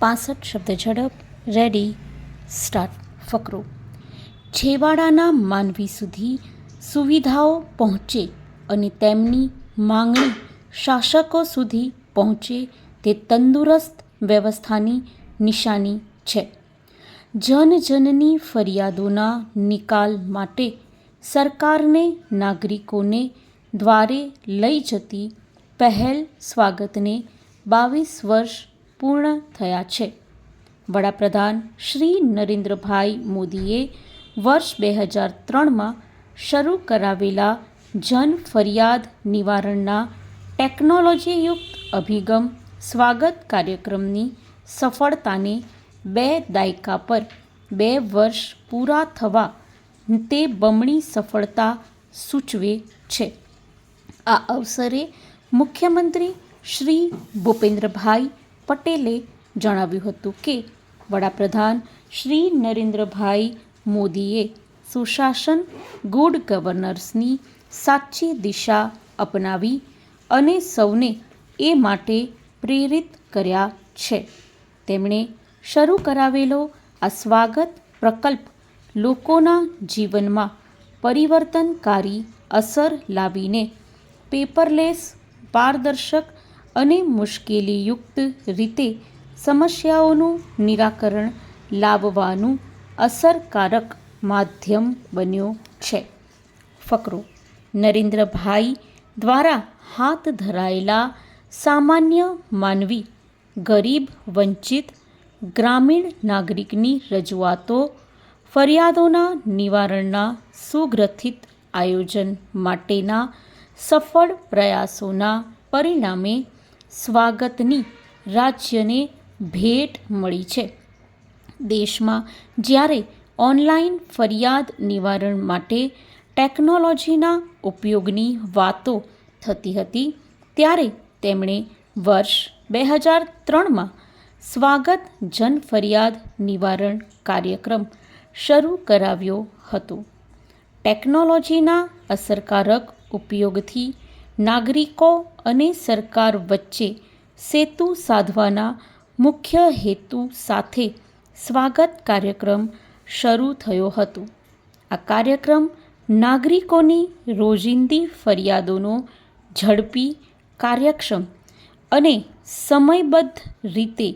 65 શબ્દ ઝડપ. Ready, start. ફકરો. છેવાડાના માનવી સુધી સુવિધાઓ પહોંચે અને તેમની માંગણી શાસકો સુધી પહોંચે તે તંદુરસ્ત વ્યવસ્થાની નિશાની છે. જનજનની ફરિયાદોના નિકાલ માટે સરકારને નાગરિકોને દ્વારે લઈ જતી પહેલ સ્વાગતને 22 વર્ષ પૂર્ણ થયા છે. વડાપ્રધાન શ્રી નરેન્દ્રભાઈ મોદીએ વર્ષ 2003માં શરૂ કરાવેલા જન ફરિયાદ નિવારણના ટેકનોલોજીયુક્ત અભિગમ સ્વાગત કાર્યક્રમની સફળતાને 2 દાયકા પર 2 વર્ષ પૂરા થવા તે બમણી સફળતા સૂચવે છે. આ અવસરે મુખ્યમંત્રી શ્રી ભૂપેન્દ્રભાઈ પટેલે જણાવ્યું હતું કે વડાપ્રધાન શ્રી નરેન્દ્રભાઈ મોદીએ સુશાસન, ગુડ ગવર્નન્સની સાચી દિશા અપનાવી અને સૌને એ માટે પ્રેરિત કર્યા છે. તેમણે શરૂ કરાવેલો આ સ્વાગત પ્રકલ્પ લોકોના જીવનમાં પરિવર્તનકારી અસર લાવીને પેપરલેસ, પારદર્શક અને મુશ્કેલીયુક્ત રીતે સમસ્યાઓનું નિરાકરણ લાવવાનું અસરકારક માધ્યમ બન્યો છે. ફકરો. નરેન્દ્રભાઈ દ્વારા હાથ ધરાયેલા સામાન્ય માનવી, ગરીબ, વંચિત, ગ્રામીણ નાગરિકની રજૂઆતો, ફરિયાદોના નિવારણના સુગ્રથિત આયોજન માટેના સફળ પ્રયાસોના પરિણામે સ્વાગતની રાજ્યને ભેટ મળી છે. દેશમાં જ્યારે ઓનલાઈન ફરિયાદ નિવારણ માટે ટેકનોલોજીના ઉપયોગની વાતો થતી હતી, ત્યારે તેમણે વર્ષ 2003માં સ્વાગત જન ફરિયાદ નિવારણ કાર્યક્રમ શરૂ કરાવ્યો હતો. ટેકનોલોજીના અસરકારક ઉપયોગથી નાગરિકો અને સરકાર વચ્ચે સેતુ સાધવાના મુખ્ય હેતુ સાથે સ્વાગત કાર્યક્રમ શરૂ થયો હતો. આ કાર્યક્રમ નાગરિકોની રોજિંદી ફરિયાદોનો ઝડપી, કાર્યક્ષમ અને સમયબદ્ધ રીતે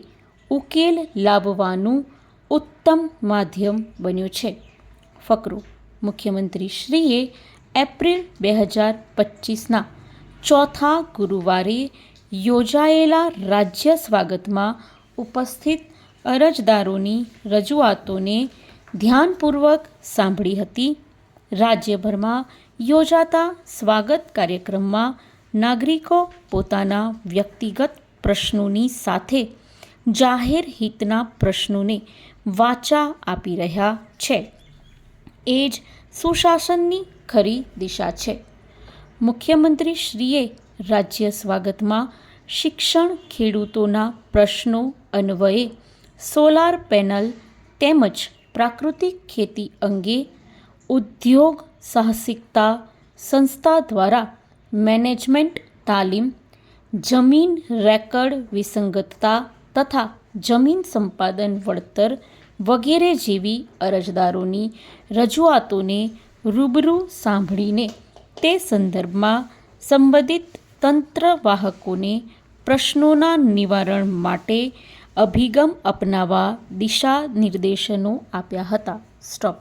ઉકેલ લાવવાનું ઉત્તમ માધ્યમ બન્યું છે. ફકરો. મુખ્યમંત્રીશ્રીએ એપ્રિલ 2025ના ચોથા ગુરુવારે યોજાયેલા રાજ્ય સ્વાગતમાં ઉપસ્થિત અરજદારોની રજૂઆતોને ધ્યાનપૂર્વક સાંભળી હતી. રાજ્યભરમાં યોજાતા સ્વાગત કાર્યક્રમમાં નાગરિકો પોતાના વ્યક્તિગત પ્રશ્નોની સાથે જાહેર હિતના પ્રશ્નોને વાચા આપી રહ્યા છે. એ જ સુશાસનની ખરી દિશા છે. મુખ્યમંત્રીશ્રીએ રાજ્ય સ્વાગતમાં શિક્ષણ, ખેડૂતોના પ્રશ્નો અન્વયે સોલાર પેનલ તેમજ પ્રાકૃતિક ખેતી અંગે ઉદ્યોગ સાહસિકતા સંસ્થા દ્વારા મેનેજમેન્ટ તાલીમ, જમીન રેકર્ડ વિસંગતતા તથા જમીન સંપાદન વળતર વગેરે જેવી અરજદારોની રજૂઆતોને રૂબરૂ સાંભળીને તે સંદર્ભમાં સંબંધિત તંત્રવાહકોને પ્રશ્નોના નિવારણ માટે અભિગમ અપનાવવા દિશા નિર્દેશનો આપ્યા હતા. સ્ટોપ.